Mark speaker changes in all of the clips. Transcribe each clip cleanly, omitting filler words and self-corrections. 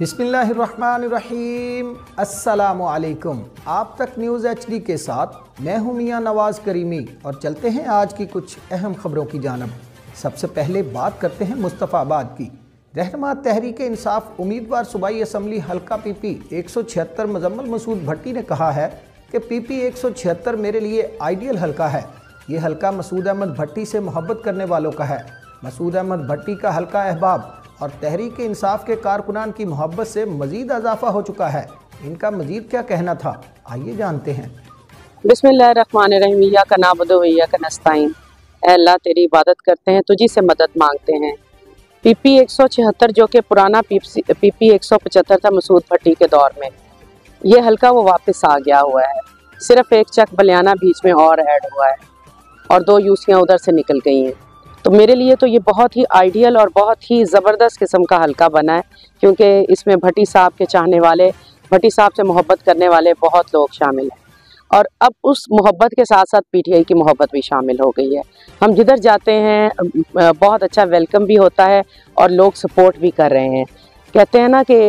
Speaker 1: बिस्मिल्लाहिर्रहमानिर्रहीम, अस्सलामुअलैकुम। आप तक न्यूज़ HD के साथ मैं हूं मियां नवाज़ करीमी और चलते हैं आज की कुछ अहम खबरों की जानब। सबसे पहले बात करते हैं मुस्तफ़ाबाद की। रहनुमा तहरीक इंसाफ उम्मीदवार सूबाई असम्बली हल्का PP 176 मुजम्मल मसूद भट्टी ने कहा है कि PP 176 मेरे लिए आइडियल हल्का है। ये हल्का मसूद अहमद भट्टी से मोहब्बत करने वालों का है। मसूद अहमद भट्टी का हल्का अहबाब और तहरीक इंसाफ के कारकुनान की मोहब्बत से मजीद इजाफा हो चुका है। इनका मजीद क्या कहना था, आइए जानते हैं।
Speaker 2: बिस्मिल्लाहिर्रहमानिर्रहीम, इय्याका नअबुदु व इय्याका नस्तईन। ऐ अल्लाह तेरी इबादत करते हैं, तुझी से मदद मांगते हैं। PP 176 जो कि पुराना PP 175 था मसूद भट्टी के दौर में, ये हल्का वो वापस आ गया हुआ है। सिर्फ एक चक बलियाना बीच में और ऐड हुआ है और 2 यूसियाँ उधर से निकल गई हैं। तो मेरे लिए तो ये बहुत ही आइडियल और बहुत ही ज़बरदस्त किस्म का हल्का बना है, क्योंकि इसमें भट्टी साहब के चाहने वाले, भट्टी साहब से मोहब्बत करने वाले बहुत लोग शामिल हैं और अब उस मोहब्बत के साथ साथ PTI की मोहब्बत भी शामिल हो गई है। हम जिधर जाते हैं बहुत अच्छा वेलकम भी होता है और लोग सपोर्ट भी कर रहे हैं। कहते हैं ना कि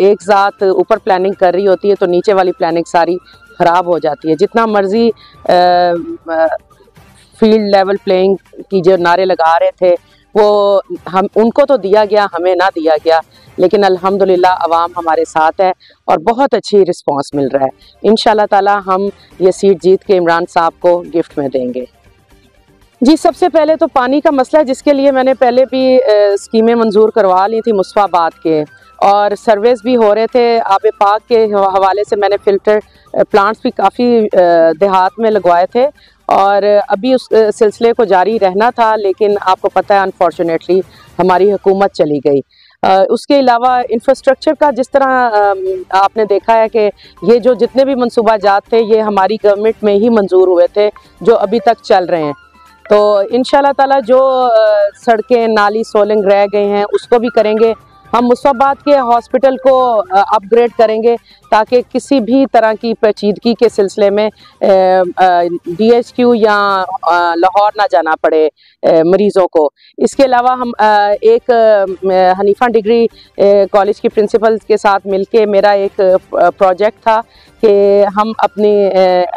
Speaker 2: एक ज़ात ऊपर प्लानिंग कर रही होती है तो नीचे वाली प्लानिंग सारी ख़राब हो जाती है। जितना मर्ज़ी फील्ड लेवल प्लेइंग की जो नारे लगा रहे थे वो हम उनको तो दिया गया, हमें ना दिया गया, लेकिन अल्हम्दुलिल्लाह अवाम हमारे साथ है और बहुत अच्छी रिस्पांस मिल रहा है। इंशाल्लाह ताला हम ये सीट जीत के इमरान साहब को गिफ्ट में देंगे। जी, सबसे पहले तो पानी का मसला है, जिसके लिए मैंने पहले भी स्कीमें मंजूर करवा ली थी मुस्तफ़ाबाद के और सर्वेस भी हो रहे थे। आब पाक के हवाले से मैंने फ़िल्टर प्लांट्स भी काफ़ी देहात में लगवाए थे और अभी उस सिलसिले को जारी रहना था, लेकिन आपको पता है अनफॉर्चुनेटली हमारी हुकूमत चली गई। उसके अलावा इंफ्रास्ट्रक्चर का जिस तरह आपने देखा है कि ये जो जितने भी मंसूबा जात थे ये हमारी गवर्नमेंट में ही मंजूर हुए थे, जो अभी तक चल रहे हैं। तो इंशाल्लाह ताला जो सड़कें नाली सोलिंग रह गए हैं उसको भी करेंगे। हम मुस्तफ़ाबाद के हॉस्पिटल को अपग्रेड करेंगे ताकि किसी भी तरह की पेचीदगी के सिलसिले में DHQ या लाहौर ना जाना पड़े मरीज़ों को। इसके अलावा हम एक हनीफा डिग्री कॉलेज की प्रिंसिपल के साथ मिलके मेरा एक प्रोजेक्ट था कि हम अपनी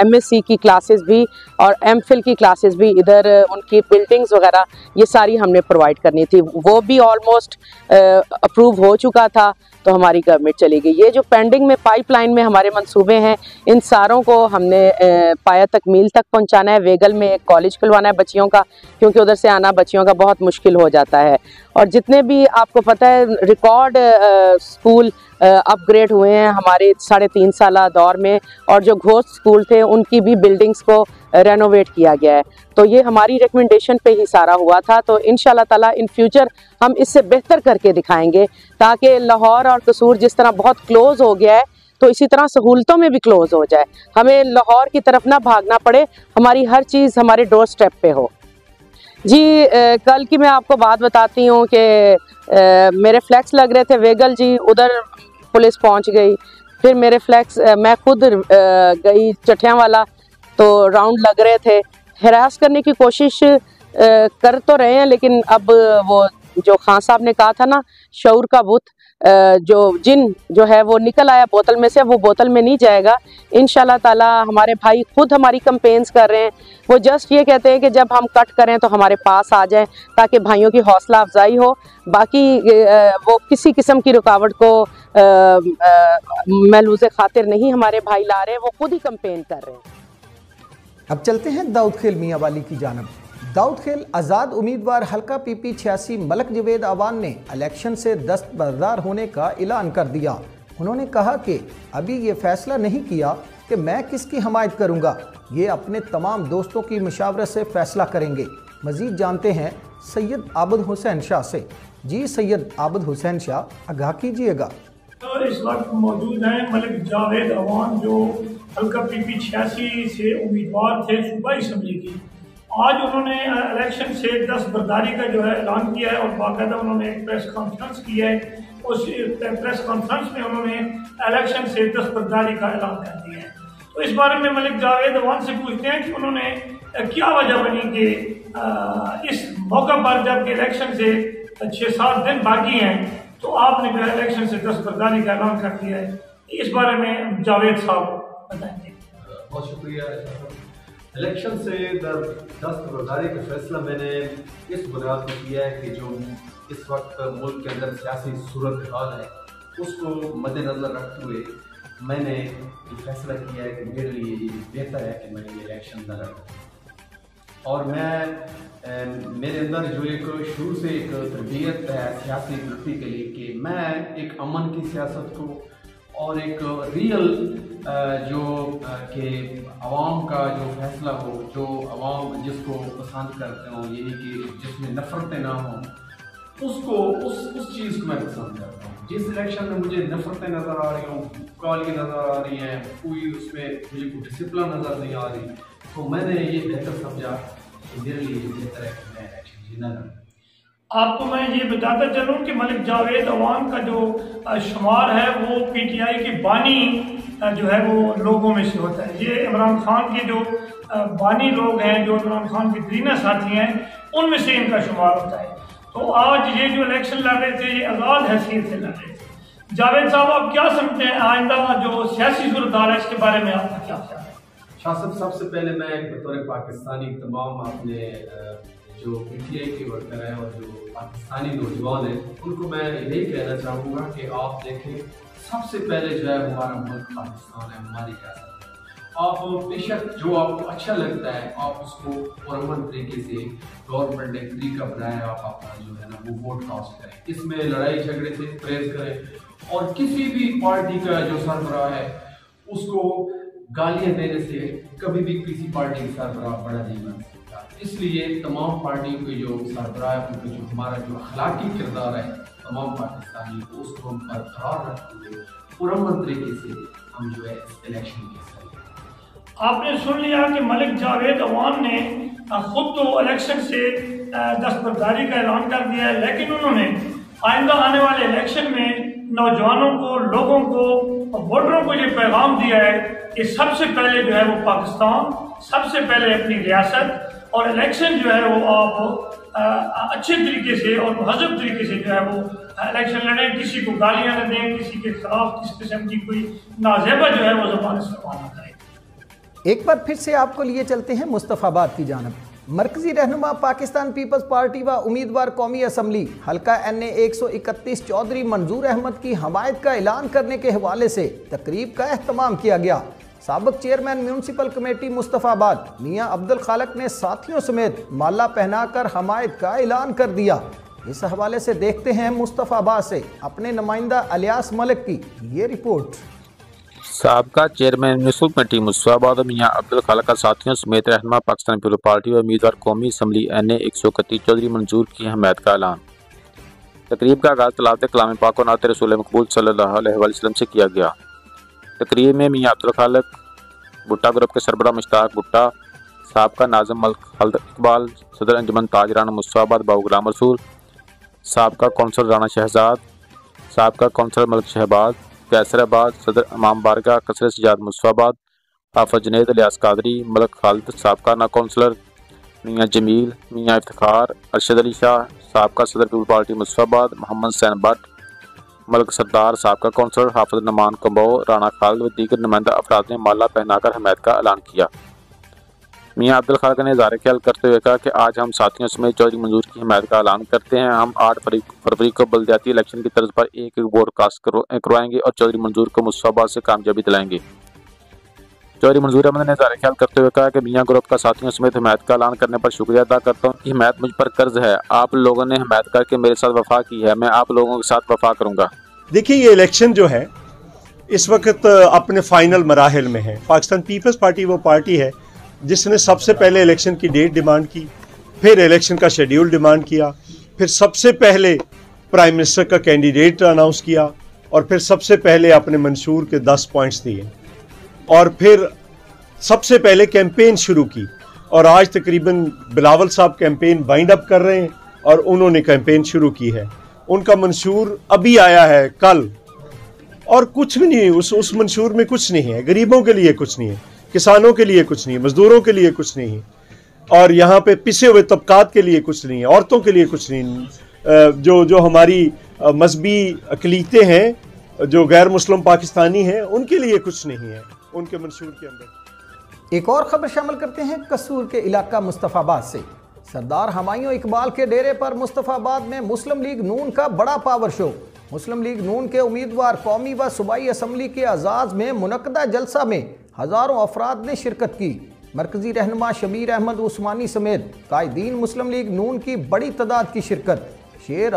Speaker 2: MSc की क्लासेस भी और MPhil की क्लासेस भी इधर उनकी बिल्डिंग्स वगैरह ये सारी हमने प्रोवाइड करनी थी। वो भी ऑलमोस्ट अप्रूव हो चुका था तो हमारी गवर्नमेंट चली गई। ये जो पेंडिंग में पाइपलाइन में हमारे मंसूबे हैं, इन सारों को हमने पाया तकमील तक पहुंचाना है। वेगल में एक कॉलेज खुलवाना है बच्चियों का, क्योंकि उधर से आना बच्चियों का बहुत मुश्किल हो जाता है। और जितने भी आपको पता है रिकॉर्ड स्कूल अपग्रेड हुए हैं हमारे 3.5 साला दौर में, और जो घोस्ट स्कूल थे उनकी भी बिल्डिंग्स को रेनोवेट किया गया है। तो ये हमारी रिकमेंडेशन पे ही सारा हुआ था। तो इंशाल्लाह ताला इन फ्यूचर हम इससे बेहतर करके दिखाएंगे, ताकि लाहौर और कसूर जिस तरह बहुत क्लोज हो गया है तो इसी तरह सहूलतों में भी क्लोज हो जाए। हमें लाहौर की तरफ ना भागना पड़े, हमारी हर चीज़ हमारे डोर स्टेप पे हो। जी, कल की मैं आपको बात बताती हूँ कि मेरे फ्लैक्स लग रहे थे वेगल जी, उधर पुलिस पहुँच गई। फिर मेरे फ्लैक्स मैं खुद गई चटियाँ वाला, तो राउंड लग रहे थे। हरास करने की कोशिश कर तो रहे हैं, लेकिन अब वो जो खान साहब ने कहा था ना, शऊर का बुत जो जिन जो है वो निकल आया बोतल में से, वो बोतल में नहीं जाएगा। इंशाल्लाह ताला हमारे भाई खुद हमारी कैंपेन्स कर रहे हैं। वो जस्ट ये कहते हैं कि जब हम कट करें तो हमारे पास आ जाएं, ताकि भाइयों की हौसला अफजाई हो। बाकी वो किसी किस्म की रुकावट को महलूज़ खातिर नहीं हमारे भाई ला रहे हैं, वो खुद ही कैंपेन कर रहे हैं।
Speaker 1: अब चलते हैं दाऊद खेल मियाँ वाली की जानब। दाऊद खेल आज़ाद उम्मीदवार हल्का PP 86 मलक जवेद अवान ने इलेक्शन से दस्तबरदार होने का ऐलान कर दिया। उन्होंने कहा कि अभी ये फैसला नहीं किया कि मैं किसकी हमायत करूंगा, ये अपने तमाम दोस्तों की मशावरत से फैसला करेंगे। मज़ीद जानते हैं सैयद आबिद हुसैन शाह से। जी सैयद आबिद हुसैन शाह, आगाह कीजिएगा।
Speaker 3: तो इस वक्त मौजूद हैं मलिक जावेद अवान, जो हल्का PP 86 से उम्मीदवार थे सूबाई असम्बली की। आज उन्होंने इलेक्शन से दस्तबरदारी का जो है ऐलान किया है और बाकायदा उन्होंने एक प्रेस कॉन्फ्रेंस की है। उस प्रेस कॉन्फ्रेंस में उन्होंने इलेक्शन से दस्तबरदारी का ऐलान कर दिया है। तो इस बारे में मलिक जावेद अवान से पूछते हैं कि उन्होंने क्या वजह बनी कि इस मौका पर, जबकि इलेक्शन से 6-7 दिन बाकी हैं, तो आपने जो है इलेक्शन से दस्तबरदारी का ऐलान कर दिया है, इस बारे में जावेद साहब बताएंगे।
Speaker 4: बहुत शुक्रिया। इलेक्शन से दस्तबरदारी का फैसला मैंने इस बुनियाद पर किया है कि जो इस वक्त मुल्क के अंदर सियासी सूरत हाल है उसको मद्देनजर रखते हुए मैंने ये फैसला किया है कि मेरे लिए ये बेहतर है कि मैं ये इलेक्शन न लड़ूं। और मैं मेरे अंदर जो एक शुरू से एक तरबियत है सियासी वृत्ति के लिए कि मैं एक अमन की सियासत को और एक रियल जो कि आवाम का जो फैसला हो, जो आवाम जिसको पसंद करते हो, यही कि जिसमें नफरतें ना हों, उसको उस चीज़ को मैं पसंद करता हूँ। जिस इलेक्शन में मुझे नफरतें नज़र आ रही हों, गालियाँ नज़र आ रही हैं, कोई उसमें मुझे कोई डिसिप्लिन नज़र नहीं आ रही, तो मैंने ये बेहतर समझा कि मेरे लिए बेहतर है कि मैं इलेक्शन जीना लूँ।
Speaker 3: आपको मैं ये बताता चलूँ कि मलिक जावेद अवान का जो शुमार है वो PTI के बानी जो है वो लोगों में से होता है। ये इमरान खान के जो बानी लोग हैं, जो इमरान खान के दीना साथी हैं, उनमें से इनका शुमार होता है। तो आज ये जो इलेक्शन लड़ रहे थे ये आज़ाद हैसियत से लड़ रहे थे। जावेद साहब, आप क्या समझते हैं आइंदा जो सियासी सूरत हाल है इसके बारे में आपका क्या ख्याल है?
Speaker 4: शाह साहब, सबसे पहले मैं बतौर पाकिस्तानी तमाम अपने जो PTI के वर्कर हैं और जो पाकिस्तानी नौजवान हैं उनको मैं यही कहना चाहूँगा कि आप देखें, सबसे पहले जो है हमारा मुल्क पाकिस्तान है, हमारी रियासत है। आप बेशक जो आपको अच्छा लगता है आप उसको पुरअमन तरीके से गवर्नमेंट ने तरीका बनाया, आप अपना जो है ना वो वोट कास्ट करें, इसमें लड़ाई झगड़े से परहेज करें और किसी भी पार्टी का जो सरबराह है उसको गालियाँ देने से कभी भी किसी पार्टी का सरबराह बड़ा नहीं बन सकता। इसलिए तमाम पार्टियों के जो सरबराह है उनका जो हमारा जो अखलाकी किरदार है तमाम पाकिस्तानी को उसको हम बरकरार रखते हुए पुरअमन तरीके से हम जो है इलेक्शन के सही।
Speaker 3: आपने सुन लिया कि मलिक जावेद अवान ने खुद तो इलेक्शन से दस्तबरदारी का ऐलान कर दिया है, लेकिन उन्होंने आइंदा आने वाले इलेक्शन में नौजवानों को, लोगों को, वोटरों को ये पैगाम दिया है कि सबसे पहले जो है वो पाकिस्तान, सबसे पहले अपनी रियासत, और इलेक्शन जो है वो आप अच्छे तरीके से और महज़ब तरीके से जो है वो इलेक्शन लड़ें, किसी को गालियाँ न दें, किसी के खिलाफ किसी किस्म की कोई नाजेबा जो है वो ज़बान इस्तेमाल न करें।
Speaker 1: एक बार फिर से आपको लिए चलते हैं मुस्तफ़ाबाद की जानब। मरकजी रहनुमा पाकिस्तान पीपल्स पार्टी व उम्मीदवार कौमी असम्बली हल्का NA 131 चौधरी मंजूर अहमद की हमायत का ऐलान करने के हवाले से तकरीब का एहतमाम किया गया। साबिक चेयरमैन म्यूनसिपल कमेटी मुस्तफ़ाबाद मियां अब्दुल खालक ने साथियों समेत माला पहनाकर हमायत का ऐलान कर दिया। इस हवाले से देखते हैं मुस्तफ़ाबाद से अपने नुमाइंदा अलियास मलिक की ये रिपोर्ट।
Speaker 5: साबका चेयरमैन म्यूनसिपल कमेटी मुस्तफ़ाबाद मियां अब्दुल खालक का साथियों समेत रहनुमा पाकिस्तान पीपल्स पार्टी और उम्मीदवार कौमी असम्बली NA 131 चौधरी मंजूर की हमायत का ऐलान। तकरीब का आगाज़ तलावत कलाम पाक व नात रसूल मकबूल सल्लल्लाहु अलैहि वसल्लम से किया गया। तकरीब में मियां अब्दुल खालक, भुट्टा ग्रुप के सरबराह मुश्ताक भुट्टा, साबका नाज़िम मलिक खल्द इकबाल, सदर अंजुमन ताजराना मुस्तफ़ाबाद बाबू गुलाम रसूल, साबका कौंसल राना शहजाद, साबका कौंसल मलिक शहबाज, कैसराबाद, सदर इमाम बारगाह कसरत सजाद मुस्तफ़ाबाद, हाफिज जुनैद इलियास कादरी, मलिक खालिद, साबका ना कौंसलर मियां जमील, मियां इफ्तिखार, अरशद अली शाह, साबका सदर पीपल्स पार्टी मुस्तफ़ाबाद, मोहम्मद सैन भट्ट, मलिक सरदार, साबका कौंसलर हाफिज नमान कम्बो, राना खालिद व दीगर नुमाइंदा अफराद ने माला पहनाकर हमायत का ऐलान किया। मियां अब्दुल खालक ने इज़हार ख्याल करते हुए कहा कि आज हम साथियों समेत चौधरी मंजूर की हमायत का ऐलान करते हैं। हम 8 फरवरी को बल्दियाती इलेक्शन की तर्ज पर एक वोट कास्ट करवाएंगे और चौधरी मंजूर को मुस्तफ़ाबाद से कामयाबी दिलाएंगे। चौधरी मंजूर अहमद ने इज़हार ख्याल करते हुए कहा कि मियां ग्रुप का साथियों समेत हमायत का ऐलान करने पर शुक्रिया अदा करता हूँ। हिमायत मुझ पर कर्ज है, आप लोगों ने हमायत करके मेरे साथ वफा की है, मैं आप लोगों के साथ वफा करूँगा।
Speaker 6: देखिए, ये इलेक्शन जो है इस वक्त अपने फाइनल मराहिल में है। पाकिस्तान पीपल्स पार्टी वो पार्टी है जिसने सबसे पहले इलेक्शन की डेट डिमांड की, फिर इलेक्शन का शेड्यूल डिमांड किया, फिर सबसे पहले प्राइम मिनिस्टर का कैंडिडेट अनाउंस किया और फिर सबसे पहले अपने मंशूर के 10 पॉइंट्स दिए और फिर सबसे पहले कैंपेन शुरू की। और आज तकरीबन बिलावल साहब कैंपेन वाइंड अप कर रहे हैं और उन्होंने कैंपेन शुरू की है। उनका मंशूर अभी आया है कल और कुछ भी नहीं है, उस मंशूर में कुछ नहीं है। गरीबों के लिए कुछ नहीं है, किसानों के लिए कुछ नहीं है, मजदूरों के लिए कुछ नहीं है और यहाँ पे पिसे हुए तबकात के लिए कुछ नहीं है, औरतों के लिए कुछ नहीं है, जो हमारी मजहबी अकलीतें हैं जो गैर मुस्लिम पाकिस्तानी हैं, उनके लिए कुछ नहीं है उनके मंशूर के अंदर।
Speaker 1: एक और खबर शामिल करते हैं कसूर के इलाका मुस्तफ़ाबाद से। सरदार हुमायूं इकबाल के डेरे पर मुस्तफ़ाबाद में मुस्लिम लीग नून का बड़ा पावर शो। मुस्लिम लीग नून के उम्मीदवार कौमी व सूबाई असम्बली के आज़ाज़ में मुनक्कदा जलसा में हज़ारों अफराद ने शिरकत की। मरकजी रहनुमा शबीर अहमद उस्मानी समेत कायदीन मुस्लिम लीग नून की बड़ी तादाद की शिरकत। शेर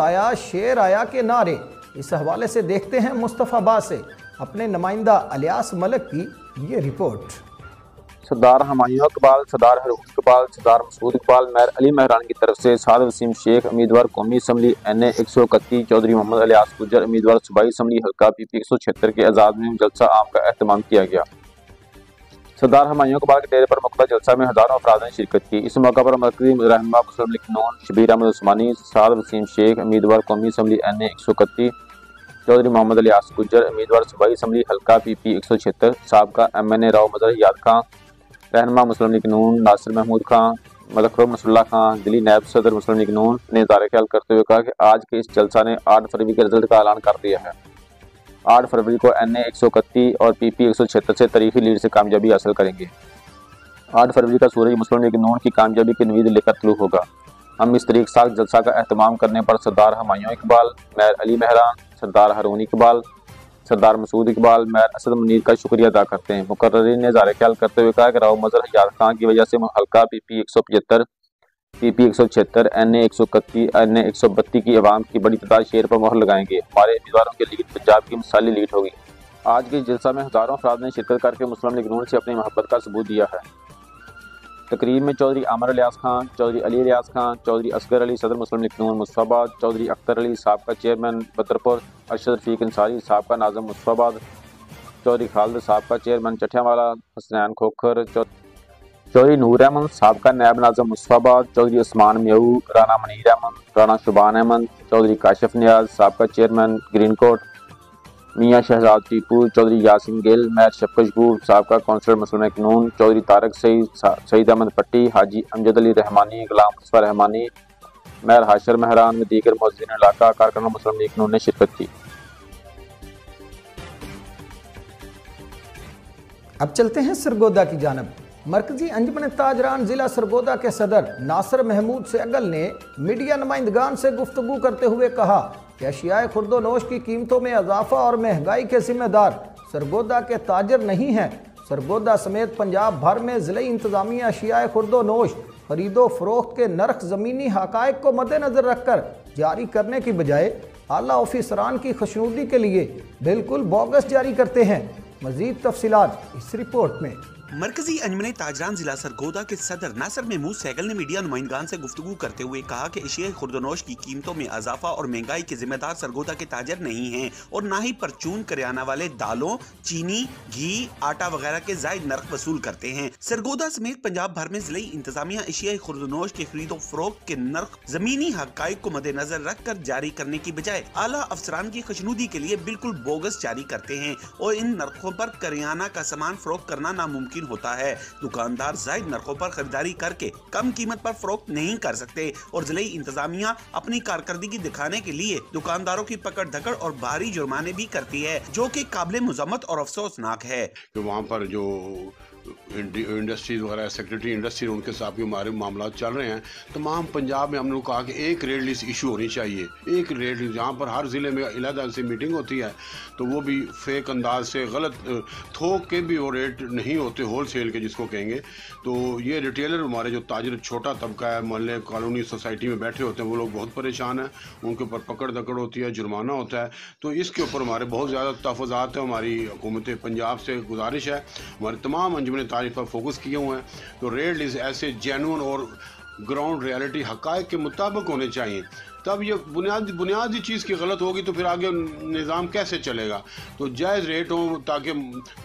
Speaker 1: आया के नारे। इस हवाले से देखते हैं मुस्तफ़ाबाद से अपने नुमाइंदा अलियास मलिक की ये रिपोर्ट।
Speaker 5: सरदार हुमायूं इकबाल, सरदार हरून इकबाल, सरदार मसूद इकबाल, मेयर अली मेहरान की तरफ से साद वसीम शेख उम्मीदवार कौमी असम्बली NA 131, चौधरी मोहम्मद अलियास गुज्जर उम्मीदवार सूबाई असम्बली हल्का PP 176 के आज़ाद में जलसा आम का एहतमाम किया गया। सरदार हुमायूं इकबाल के डेरे पर मुख्तलिफ जलसा में हज़ारों अफराद ने शिरकत की। इस मौका पर मरकजी रहनुमा मुस्लिम लीग नून शबीर अहमद उस्मानी, साद वसीम शेख उम्मीदवार कौमी असम्बली NA 131, चौधरी मोहम्मद अलियास गुज्जर उम्मीदवार सूबाई असम्बली हल्का PP 176, साबका MNA राव मजहर याद खां, रहनुमा मुस्लिम लीग नून नासिर महमूद खां, मलकरुम नसरुल्लाह खां, दिल्ली नायब सदर मुस्लिम लीग नून ने इज़हार ख्याल करते हुए कहा कि आज के इस जलसा ने 8 फरवरी के रिजल्ट का ऐलान कर दिया है। 8 फरवरी को NA 131 और PP 176 से तारीखी लीड से कामयाबी हासिल करेंगे। 8 फरवरी का सूरज मुस्लिम लीग नून की कामयाबी की नवीद लेकर तलू होगा। हम इस तरीक साख जलसा का एहतमाम करने पर सरदार हुमायूं इकबाल, मेयर अली मेहरान, सरदार हरून इकबाल, सरदार मसूद इकबाल, मेयर असद मुनीर का शुक्रिया अदा करते हैं। मुकर्ररीन ने इज़हार ख्याल करते हुए कहा कि राव मजहर याद खां की वजह से हल्का PP 175, PP 176, NA 131, NA 132 की आवाम की बड़ी तादाद शेर पर मोहर लगाएंगे। हमारे उम्मीदवारों की लीड पंजाब की मिसाली लीड होगी। आज के जलसा में हज़ारों अफराद ने शिरकत करके मुस्लिम लीग नून से अपनी मोहब्बत का सबूत दिया है। तकरीब में चौधरी आमर अलियास खां, चौधरी अली अलियास खां, चौधरी असगर अली सदर मुस्लिम लीग नून मुस्तफ़ाबाद, चौधरी अख्तर अली साबका चेयरमैन बदरपुर, अरशद रफीक अंसारी साबका नाज़िम मुस्तफ़ाबाद, चौधरी खालिद साबका चेयरमैन चठियावाला, हसनैन खोखर, चौधरी नूर अहमद साबका नायब नाज़िम मुस्तफ़ाबाद, चौधरी उस्मान म्यू, राना मनीर अहमद, राना शुबान अहमद, चौधरी काशिफ नियाज साबका चेयरमैन ग्रीन कोट, मियाँ शहजाद टीपू, चौधरी यासिन गिल, मेयर शफकशगूर साबका कौंसलर मुस्लिम लीग नून, चौधरी तारक सईद अहमद पट्टी, हाजी अमजद अली रहमानी, गुलाम मुस्तफा रहमानी, मेयर हाशर मेहरान व दीगर मौजूदीन इलाका कारकुनान मुस्लिम लीग नून ने शिरकत की।
Speaker 1: अब चलते हैं सरगोदा की जानब। मरकजी अंजुमन ताजरान जिला सरगोदा के सदर नासिर महमूद सेगल ने मीडिया नुमाइंदगान से गुफ्तगू करते हुए कहा कि अशियाए खुर्दोनोश की कीमतों में इजाफा और महंगाई के जिम्मेदार सरगोदा के ताजर नहीं हैं। सरगोदा समेत पंजाब भर में ज़िले इंतज़ामिया अशियाए खुर्दोनोश खरीदो फरोख्त के नर्ख ज़मीनी हक़ाइक़ को मद्देनज़र रखकर जारी करने की बजाय आला ऑफिसरान की खुशनुदी के लिए बिल्कुल बोगस जारी करते हैं। मज़ीद तफसीलात इस रिपोर्ट में।
Speaker 7: मरकजी अंजुमन ताजरान जिला सरगोदा के सदर नासिर महमूद सेगल ने मीडिया नुमाइंदगान से गुफ्तगू करते हुए कहा कि अशिया खुर्दोनोश की कीमतों में इजाफा और महंगाई के जिम्मेदार सरगोदा के ताजर नहीं हैं और ना ही परचून करियाना वाले दालों, चीनी, घी, आटा वगैरह के जायद नर्ख वसूल करते हैं। सरगोदा समेत पंजाब भर में जिले इंतजामिया अशिया खुर्दोनोश के खरीदो फरोख्त के नर्ख जमीनी हक़ाइक़ को मद्देनजर रखकर जारी करने की बजाय आला अफसरान की खुशनुदी के लिए बिल्कुल बोगस जारी करते हैं और इन नर्खों पर करियाना का सामान फरोख्त करना नामुमकिन होता है। दुकानदार जायद नरखों पर खरीदारी करके कम कीमत पर फरोख्त नहीं कर सकते और जिले इंतजामिया अपनी कारकर्दगी दिखाने के लिए दुकानदारों की पकड़ धकड़ और भारी जुर्माने भी करती है, जो कि काबिल मुज़म्मत और अफसोसनाक है।
Speaker 8: तो वहाँ पर जो इंडस्ट्रीज वगैरह सेक्रेटरी इंडस्ट्री उनके साथ भी हमारे मामला चल रहे हैं। तमाम पंजाब में हम लोग कहा कि एक रेट लिस्ट इशू होनी चाहिए, एक रेट लिस्ट जहाँ पर हर ज़िले में अलग से मीटिंग होती है तो वो भी फेक अंदाज से गलत थोक के भी वो रेट नहीं होते होल सेल के जिसको कहेंगे। तो ये रिटेलर हमारे जो ताजर छोटा तबका है मोहल्ले कॉलोनी सोसाइटी में बैठे होते हैं वो लोग बहुत परेशान हैं, उनके ऊपर पकड़ दकड़ होती है, जुर्माना होता है। तो इसके ऊपर हमारे बहुत ज़्यादा तहफ़्फ़ुज़ात है। हमारी हुकूमत पंजाब से गुजारिश है, हमारे तमाम अंजुमन तारीफ पर फोकस किए हुए हैं तो रेट लिस्ट ऐसे जेन्युइन और ग्राउंड रियलिटी हक़ाइक़ के मुताबिक होने चाहिए। तब ये बुनियादी चीज़ की गलत होगी तो फिर आगे निज़ाम कैसे चलेगा। तो जायज़ रेट हो ताकि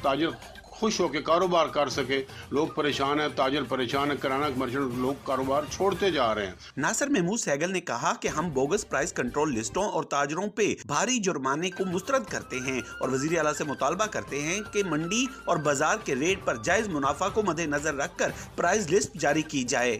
Speaker 8: ताजर खुश होकर कारोबार कर सके। लोग परेशान हैं, ताजर परेशान है, किराना मर्चेंट लोग कारोबार छोड़ते जा रहे हैं।
Speaker 7: नासिर महमूद सेगल ने कहा कि हम बोगस प्राइस कंट्रोल लिस्टों और ताजरों पे भारी जुर्माने को मुस्तरद करते हैं और वज़ीर आला से मुतालबा करते हैं कि मंडी और बाजार के रेट पर जायज मुनाफा को मद्देनजर रखकर प्राइस लिस्ट जारी की जाए।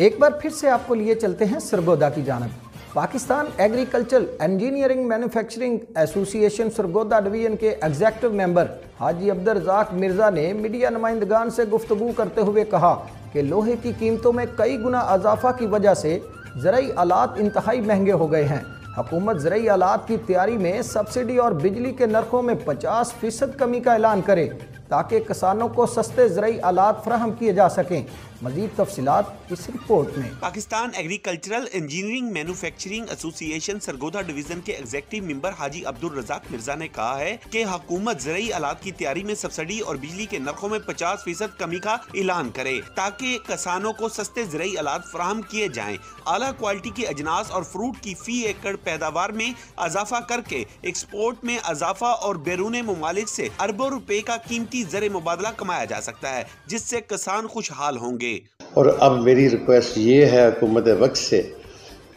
Speaker 7: एक
Speaker 1: बार फिर से आपको लिए चलते हैं सरगोदा की जानब। Pakistan agriculture engineering manufacturing association Sargodha division के एग्जेक्टिव मेंबर हाजी अब्दुल रज़ाक मिर्ज़ा ने मीडिया नुमाइंदगान से गुफ्तगू करते हुए कहा कि लोहे की कीमतों में कई गुना इजाफा की वजह से ज़राई आलात इंतहाई महंगे हो गए हैं। हुकूमत ज़राई आलात की तैयारी में सब्सिडी और बिजली के नरखों में 50% कमी का ऐलान करे ताकि किसानों को सस्ते ज़राई आलात फराहम किए जा सकें। मज़ीद तफसीलात इस रिपोर्ट में।
Speaker 7: Pakistan agricultural engineering manufacturing association Sargodha division के एग्जेक्टिव मेंबर हाजी अब्दुल रज़ाक मिर्जा ने कहा है कि हुकूमत ज़राई आलात की तैयारी में सब्सिडी और बिजली के नरखों में 50% कमी का ऐलान करे ताकि किसानों को सस्ते ज़राई आलात फराहम किए जाएं। आला क्वालिटी की अजनास और फ्रूट की फी एकड़ पैदावार में इजाफा करके एक्सपोर्ट में इजाफा और बैरून ममालिक से अरबों रुपए का कीमती ज़र मुबादला कमाया जा सकता है, जिससे किसान खुशहाल होंगे।
Speaker 9: और अब मेरी रिक्वेस्ट ये है हुकूमत वक्त से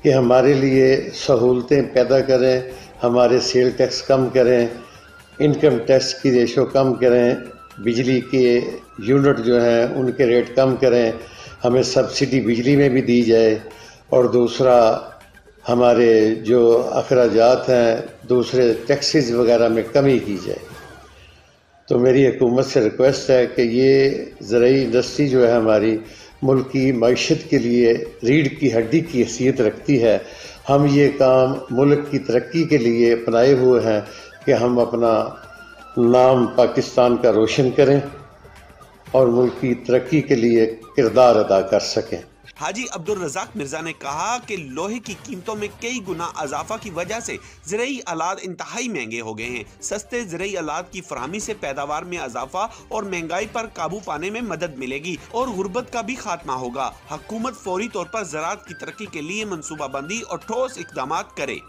Speaker 9: कि हमारे लिए सहूलतें पैदा करें, हमारे सेल टैक्स कम करें, इनकम टैक्स की रेशो कम करें, बिजली के यूनिट जो हैं उनके रेट कम करें, हमें सब्सिडी बिजली में भी दी जाए और दूसरा हमारे जो अखराजात हैं दूसरे टैक्सेस वगैरह में कमी की जाए। तो मेरी हुकूमत से रिक्वेस्ट है कि ये ज़राई इंडस्ट्री जो है हमारी मुल्क की मईशत के लिए रीढ़ की हड्डी की हैसियत रखती है। हम ये काम मुल्क की तरक्की के लिए अपनाए हुए हैं कि हम अपना नाम पाकिस्तान का रोशन करें और मुल्क की तरक्की के लिए किरदार अदा कर सकें।
Speaker 7: हाजी अब्दुल रज़ाक मिर्जा ने कहा कि लोहे की कीमतों में कई गुना इजाफा की वजह से ज़राई आलात इंतहाई महंगे हो गए हैं। सस्ते ज़राई आलात की फराहमी से पैदावार में इजाफा और महंगाई पर काबू पाने में मदद मिलेगी और गुर्बत का भी खात्मा होगा। हुकूमत फौरी तौर पर ज़राअत की तरक्की के लिए मनसूबाबंदी और ठोस इक़दाम करे।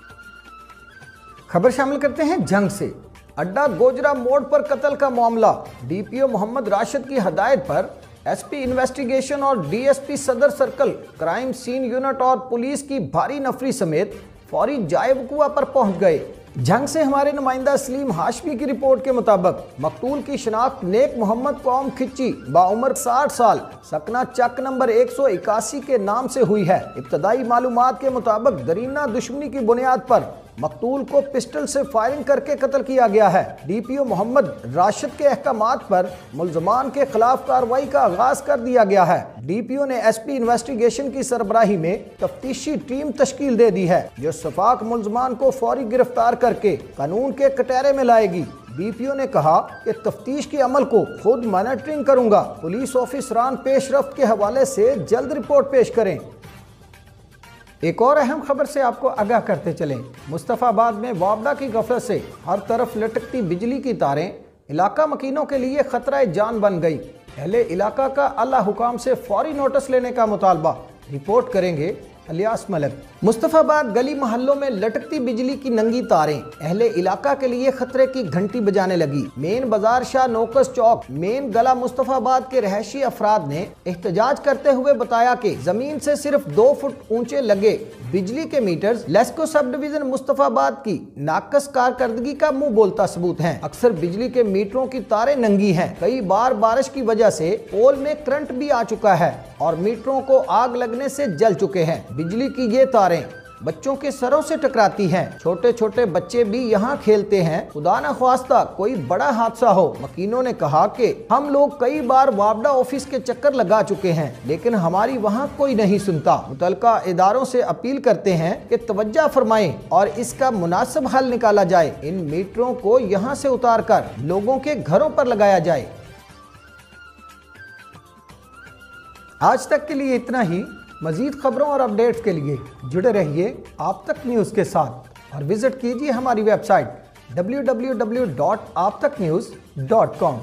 Speaker 1: खबर शामिल करते हैं जंग से। अड्डा गोजरा मोड़ पर कत्ल का मामला। डीपीओ मोहम्मद राशिद की हदायत पर एसपी इन्वेस्टिगेशन और डीएसपी सदर सर्कल क्राइम सीन यूनिट और पुलिस की भारी नफरी समेत फौरी जाए वक़ुआ पर पहुंच गए। जंग से हमारे नुमाइंदा सलीम हाशमी की रिपोर्ट के मुताबिक मकतूल की शिनाख्त नेक मोहम्मद कौम खिच्ची बाउमर 60 साल सकना चक नंबर 181 के नाम से हुई है। इब्तदाई मालूमात के मुताबिक दरीना दुश्मनी की बुनियाद पर मकतूल को पिस्टल से फायरिंग करके कत्ल किया गया है। डीपीओ मोहम्मद राशिद के अहकामात पर मुल्ज़मान के खिलाफ कार्रवाई का आगाज कर दिया गया है। डीपीओ ने एसपी इन्वेस्टिगेशन की सरबराही में तफ्तीशी टीम तश्कील दे दी है जो सफाक मुल्ज़मान को फौरी गिरफ्तार करके कानून के कटहरे में लाएगी। डीपीओ ने कहा कि तफ्तीश के अमल को खुद मॉनिटरिंग करूंगा। पुलिस ऑफिसरान पेशरफ्त के हवाले से जल्द रिपोर्ट पेश करें। एक और अहम खबर से आपको आगाह करते चलें। मुस्तफ़ाबाद में वाबडा की गफलत से हर तरफ लटकती बिजली की तारें इलाका मकीनों के लिए खतरा जान बन गई। अहले इलाका का अल्लाह हुकाम से फौरी नोटिस लेने का मुतालबा। रिपोर्ट करेंगे अलियास मलिक। मुस्तफ़ाबाद गली मोहल्लों में लटकती बिजली की नंगी तारें अहले इलाका के लिए खतरे की घंटी बजाने लगी। मेन बाजार शाह नोकस चौक मेन गला मुस्तफ़ाबाद के रहशी अफराद ने एहतजाज करते हुए बताया कि जमीन से सिर्फ 2 फुट ऊंचे लगे बिजली के metres LESCO sub division Mustafabad की नाकस कारकर्दगी का मुंह बोलता सबूत हैं। अक्सर बिजली के मीटरों की तारें नंगी हैं। कई बार बारिश की वजह से पोल में करंट भी आ चुका है और मीटरों को आग लगने से जल चुके हैं। बिजली की ये तारें बच्चों के सरों से टकराती हैं। छोटे छोटे बच्चे भी यहाँ खेलते हैं। खुदा न ख्वास्ता कोई बड़ा हादसा हो। मकीनों ने कहा कि हम लोग कई बार वाबडा ऑफिस के चक्कर लगा चुके हैं लेकिन हमारी वहाँ कोई नहीं सुनता। मुतल्लिका इदारों से अपील करते हैं कि तवज्जो फरमाएं और इसका मुनासिब हल निकाला जाए। इन मीटरों को यहाँ से उतार कर लोगों के घरों पर लगाया जाए। आज तक के लिए इतना ही। मजीद खबरों और अपडेट्स के लिए जुड़े रहिए आप तक न्यूज़ के साथ और विजिट कीजिए हमारी वेबसाइट www.aaptaknews.com।